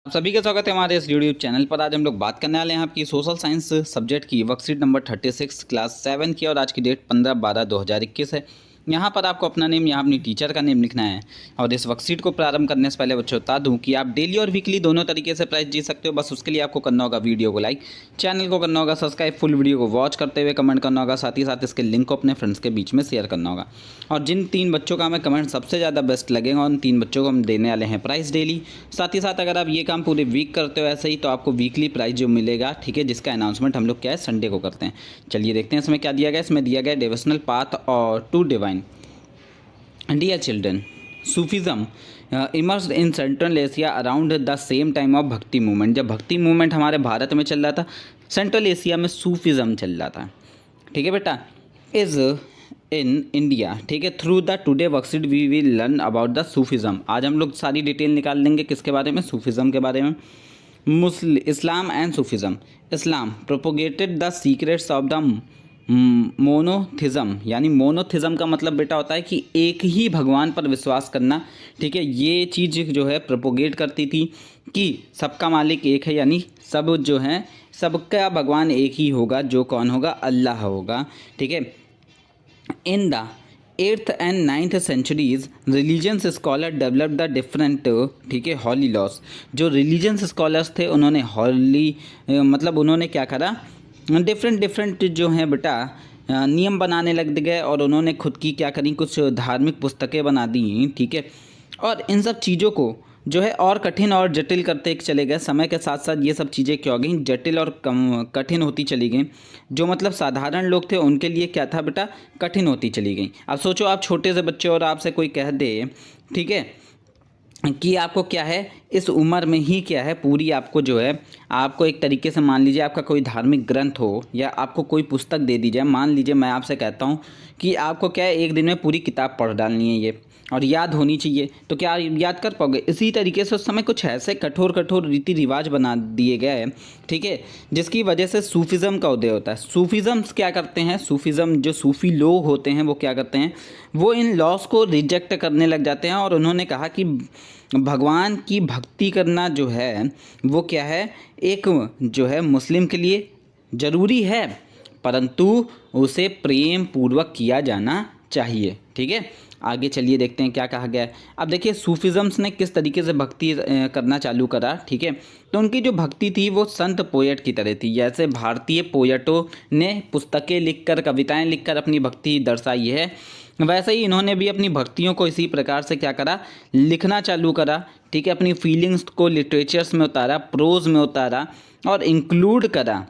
आप सभी का स्वागत है हमारे इस यूट्यूब चैनल पर। आज हम लोग बात करने वाले हैं आपकी सोशल साइंस सब्जेक्ट की वर्कशीट नंबर 36 क्लास 7 की, और आज की डेट 15/12/2021 है। यहाँ पर आपको अपना नेम या अपनी टीचर का नेम लिखना है। और इस वर्कशीट को प्रारंभ करने से पहले बच्चों बता दूं कि आप डेली और वीकली दोनों तरीके से प्राइज जीत सकते हो। बस उसके लिए आपको करना होगा वीडियो को लाइक, चैनल को करना होगा सब्सक्राइब, फुल वीडियो को वॉच करते हुए कमेंट करना होगा, साथ ही साथ इसके लिंक को अपने फ्रेंड्स के बीच में शेयर करना होगा। और जिन 3 बच्चों का हमें कमेंट सबसे ज़्यादा बेस्ट लगेगा उन 3 बच्चों को हम देने वाले हैं प्राइज़ डेली। साथ ही साथ अगर आप ये काम पूरे वीक करते हो ऐसे ही, तो आपको वीकली प्राइज जो मिलेगा, ठीक है, जिसका अनाउंसमेंट हम लोग क्या है संडे को करते हैं। चलिए देखते हैं इसमें क्या दिया गया। इसमें दिया गया डिवोशनल पाथ और to divine. Dear children, Sufism immersed in Central Asia around the same time of bhakti movement. जब भक्ति मूवमेंट हमारे भारत में चल रहा था, सेंट्रल एशिया में सूफिज्म चल रहा था। ठीक है बेटा, इज़ इन इंडिया। ठीक है, through the today worksheet we will learn about the Sufism. आज हम लोग सारी डिटेल निकाल लेंगे किसके बारे में, सूफिज्म के बारे में। इस्लाम and Sufism. Islam propagated the secrets of the monotheism, यानी मोनोथिज्म का मतलब बेटा होता है कि एक ही भगवान पर विश्वास करना। ठीक है, ये चीज़ जो है प्रोपोगेट करती थी कि सबका मालिक एक है, यानी सब जो है सबका भगवान एक ही होगा, जो कौन होगा, अल्लाह होगा। ठीक है, in the 8th and 9th centuries religions scholar develop the different, ठीक है, हॉली लॉस। जो रिलीजियंस स्कॉलर्स थे उन्होंने हॉली मतलब उन्होंने क्या करा, डिफरेंट जो हैं बेटा नियम बनाने लग गए, और उन्होंने खुद की क्या करी, कुछ धार्मिक पुस्तकें बना दी। ठीक है, और इन सब चीज़ों को जो है और कठिन और जटिल करते चले गए। समय के साथ साथ ये सब चीज़ें क्या हो गई, जटिल और कठिन होती चली गई। जो मतलब साधारण लोग थे उनके लिए क्या था बेटा, कठिन होती चली गई। अब सोचो आप छोटे से बच्चे और आपसे कोई कह दे, ठीक है, कि आपको क्या है इस उम्र में ही क्या है पूरी, आपको जो है आपको एक तरीके से मान लीजिए आपका कोई धार्मिक ग्रंथ हो या आपको कोई पुस्तक दे दी जाए। मान लीजिए मैं आपसे कहता हूँ कि आपको क्या है एक दिन में पूरी किताब पढ़ डालनी है ये, और याद होनी चाहिए, तो क्या याद कर पाओगे? इसी तरीके से उस समय कुछ ऐसे कठोर कठोर रीति रिवाज बना दिए गए, ठीक है, जिसकी वजह से सूफिज़्म का उदय होता है। सूफिज़्म क्या करते हैं, सूफिज़्म जो सूफ़ी लोग होते हैं वो क्या करते हैं, वो इन लॉस को रिजेक्ट करने लग जाते हैं, और उन्होंने कहा कि भगवान की भक्ति करना जो है वो क्या है, एक जो है मुस्लिम के लिए ज़रूरी है, परंतु उसे प्रेम पूर्वक किया जाना चाहिए। ठीक है, आगे चलिए देखते हैं क्या कहा गया है। अब देखिए सूफिज़म्स ने किस तरीके से भक्ति करना चालू करा। ठीक है, तो उनकी जो भक्ति थी वो संत पोएट की तरह थी। जैसे भारतीय पोएटों ने पुस्तकें लिखकर, कविताएं लिखकर अपनी भक्ति दर्शाई है, वैसे ही इन्होंने भी अपनी भक्तियों को इसी प्रकार से क्या करा, लिखना चालू करा। ठीक है, अपनी फीलिंग्स को लिटरेचर्स में उतारा, प्रोज में उतारा और इंक्लूड करा,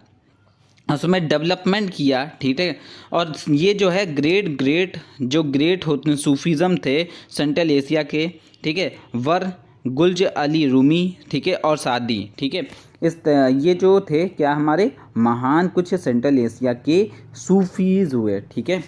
उसमें डेवलपमेंट किया। ठीक है, और ये जो है ग्रेट होते सूफिज़्म थे सेंट्रल एशिया के, ठीक है, वर गुल्ज अली रूमी, ठीक है, और सादी। ठीक है, ये जो थे क्या हमारे महान कुछ सेंट्रल एशिया के सूफीज़ हुए। ठीक है,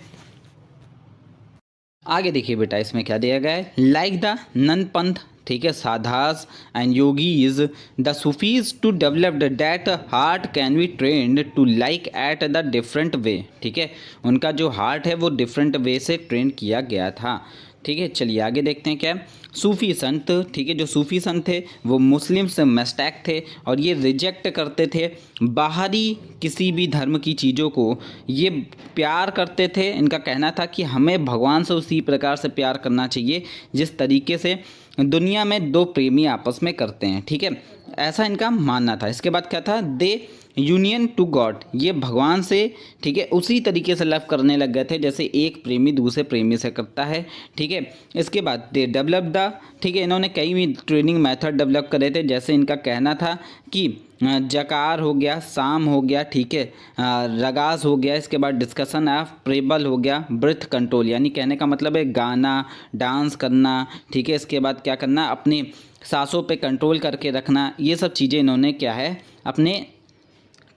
आगे देखिए बेटा इसमें क्या दिया गया है, लाइक द नन पंथ, ठीक है, sadhus and yogis the Sufis to develop that heart can be trained to like at the different way. ठीक है, उनका जो हार्ट है वो डिफरेंट वे से ट्रेंड किया गया था। ठीक है, चलिए आगे देखते हैं क्या सूफ़ी संत, ठीक है, जो सूफ़ी संत थे वो मुस्लिम्स मस्टैक थे, और ये रिजेक्ट करते थे बाहरी किसी भी धर्म की चीज़ों को, ये प्यार करते थे। इनका कहना था कि हमें भगवान से उसी प्रकार से प्यार करना चाहिए जिस तरीके से दुनिया में दो प्रेमी आपस में करते हैं। ठीक है, ऐसा इनका मानना था। इसके बाद क्या था, दे यूनियन टू गॉड, ये भगवान से, ठीक है, उसी तरीके से लव करने लग गए थे जैसे एक प्रेमी दूसरे प्रेमी से करता है। ठीक है, इसके बाद दे डेवलप द, ठीक है, इन्होंने कई भी ट्रेनिंग मेथड डेवलप करे थे। जैसे इनका कहना था कि जकार हो गया, साम हो गया, ठीक है, रगास हो गया, इसके बाद डिस्कशन ऑफ प्रेबल हो गया, ब्रेथ कंट्रोल, यानी कहने का मतलब है गाना, डांस करना। ठीक है, इसके बाद क्या करना, अपने सांसों पे कंट्रोल करके रखना। ये सब चीज़ें इन्होंने क्या है अपने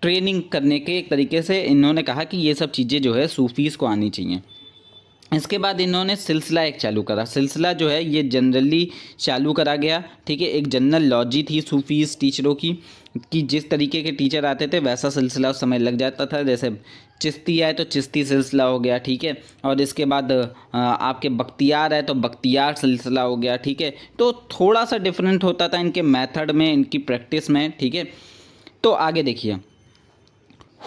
ट्रेनिंग करने के एक तरीके से इन्होंने कहा कि ये सब चीज़ें जो है सूफीज़ को आनी चाहिए। इसके बाद इन्होंने सिलसिला एक चालू करा। सिलसिला जो है ये जनरली चालू करा गया, ठीक है। एक जनरल लॉजी थी सूफीज़ टीचरों की, कि जिस तरीके के टीचर आते थे वैसा सिलसिला उस समय लग जाता था। जैसे चिश्ती आए तो चिश्ती सिलसिला हो गया, ठीक है। और इसके बाद आपके बख्तियार आए तो बख्तियार सिलसिला हो गया, ठीक है। तो थोड़ा सा डिफरेंट होता था इनके मेथड में, इनकी प्रैक्टिस में, ठीक है। तो आगे देखिए,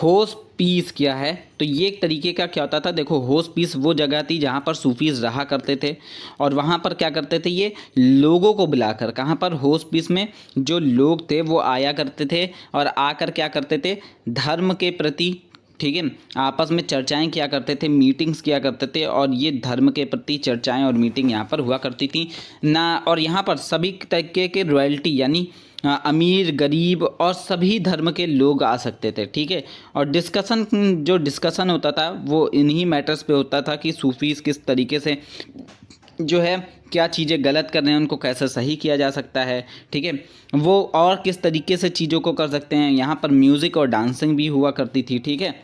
होस पीस क्या है, तो ये एक तरीके का क्या होता था, देखो होस पीस वो जगह थी जहाँ पर सूफीज़ रहा करते थे, और वहाँ पर क्या करते थे ये लोगों को बुलाकर, कहाँ पर होस पीस में जो लोग थे वो आया करते थे, और आकर क्या करते थे धर्म के प्रति, ठीक है, आपस में चर्चाएं किया करते थे, मीटिंग्स किया करते थे, और ये धर्म के प्रति चर्चाएं और मीटिंग यहाँ पर हुआ करती थी ना। और यहाँ पर सभी तरीके के रॉयल्टी यानी अमीर गरीब और सभी धर्म के लोग आ सकते थे, ठीक है। और जो डिस्कशन होता था वो इन्हीं मैटर्स पे होता था कि सूफीज़ किस तरीके से जो है क्या चीज़ें गलत कर रहे हैं उनको कैसे सही किया जा सकता है, ठीक है, वो और किस तरीके से चीज़ों को कर सकते हैं। यहाँ पर म्यूज़िक और डांसिंग भी हुआ करती थी, ठीक है।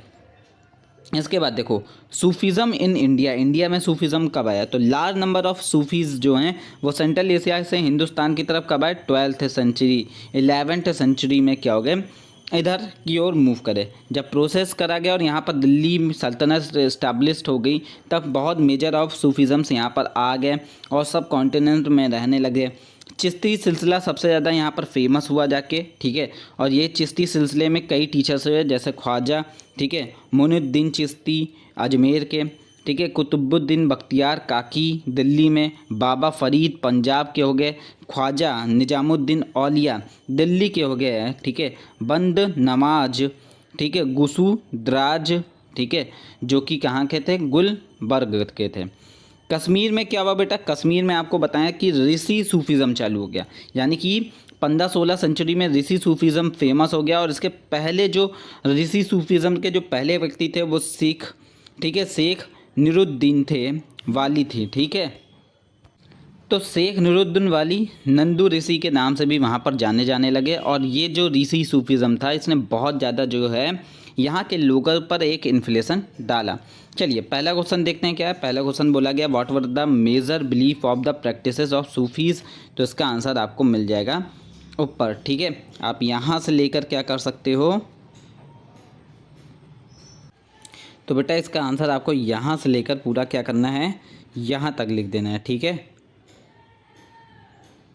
इसके बाद देखो सूफीज़म इन इंडिया, इंडिया में सूफीज़म कब आया, तो लार्ज नंबर ऑफ सूफीज़ जो हैं वो सेंट्रल एशिया से हिंदुस्तान की तरफ कब आए, 12th सेंचुरी 11th सेंचुरी में क्या हो गए इधर की ओर मूव करे। जब प्रोसेस करा गया और यहाँ पर दिल्ली सल्तनत इस्टेब्लिश्ड हो गई तब बहुत मेजर ऑफ सूफीज़म्स यहाँ पर आ गए और सब कॉन्टिनेंट में रहने लगे। चिश्ती सिलसिला सबसे ज़्यादा यहाँ पर फेमस हुआ जाके, ठीक है। और ये चिश्ती सिलसिले में कई टीचर्स हुए जैसे ख्वाजा, ठीक है, मोइनुद्दीन चिश्ती अजमेर के, ठीक है, कुतुबुद्दीन बख्तियार काकी दिल्ली में, बाबा फरीद पंजाब के हो गए, ख्वाजा निजामुद्दीन औलिया दिल्ली के हो गए, ठीक है, बंद नमाज, ठीक है, गुसू द्राज, ठीक है, जो कि कहाँ के थे, गुलबर्ग के थे। कश्मीर में क्या हुआ बेटा, कश्मीर में आपको बताया कि ऋषि सूफीज़म चालू हो गया, यानी कि 15-16 सेंचुरी में ऋषि सूफीज़म फेमस हो गया। और इसके पहले जो ऋषि सूफीज़म के जो पहले व्यक्ति थे वो सिख, ठीक है, शेख नूरुद्दीन थे वाली थी, ठीक है। तो शेख नूरुद्दीन वाली नंदू ऋषि के नाम से भी वहाँ पर जाने जाने लगे। और ये जो ऋषि सूफीज़म था इसने बहुत ज़्यादा जो है यहाँ के लोगों पर एक इन्फ्लेशन डाला। चलिए पहला क्वेश्चन देखते हैं क्या है। पहला क्वेश्चन बोला गया what were the major belief of the practices of Sufis, तो इसका आंसर आपको मिल जाएगा ऊपर, ठीक है। आप यहाँ से लेकर क्या कर सकते हो, तो बेटा इसका आंसर आपको यहाँ से लेकर पूरा क्या करना है, यहाँ तक लिख देना है, ठीक है।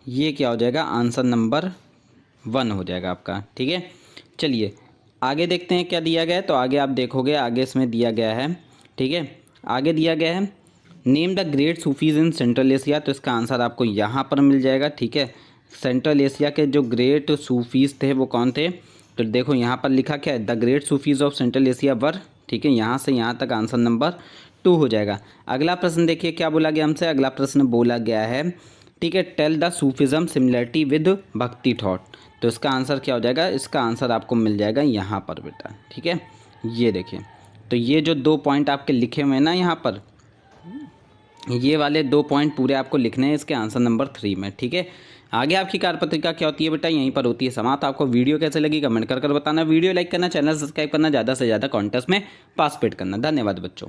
ये क्या हो जाएगा, आंसर नंबर 1 हो जाएगा आपका, ठीक है। चलिए आगे देखते हैं क्या दिया गया है। तो आगे आप देखोगे, आगे इसमें दिया गया है, ठीक है, आगे दिया गया है name the great Sufis in Central Asia, तो इसका आंसर आपको यहाँ पर मिल जाएगा, ठीक है। सेंट्रल एशिया के जो ग्रेट सूफीज़ थे वो कौन थे, तो देखो यहाँ पर लिखा क्या है, the great Sufis of Central Asia were, ठीक है। यहाँ से यहाँ तक आंसर नंबर 2 हो जाएगा। अगला प्रश्न देखिए क्या बोला गया हमसे, अगला प्रश्न बोला गया है, ठीक है, tell the Sufism similarity with bhakti thought, तो इसका आंसर क्या हो जाएगा, इसका आंसर आपको मिल जाएगा यहाँ पर बेटा, ठीक है। ये देखिए, तो ये जो 2 पॉइंट आपके लिखे हुए हैं ना यहाँ पर, ये वाले 2 पॉइंट पूरे आपको लिखने हैं इसके आंसर नंबर 3 में, ठीक है। आगे आपकी कार्यपत्रिका क्या होती है बेटा, यहीं पर होती है समाप्त। आपको वीडियो कैसे लगी कमेंट कर बताना, वीडियो लाइक करना, चैनल सब्सक्राइब करना, ज़्यादा से ज़्यादा कॉन्टेस्ट में पार्टिसिपेट करना। धन्यवाद बच्चों।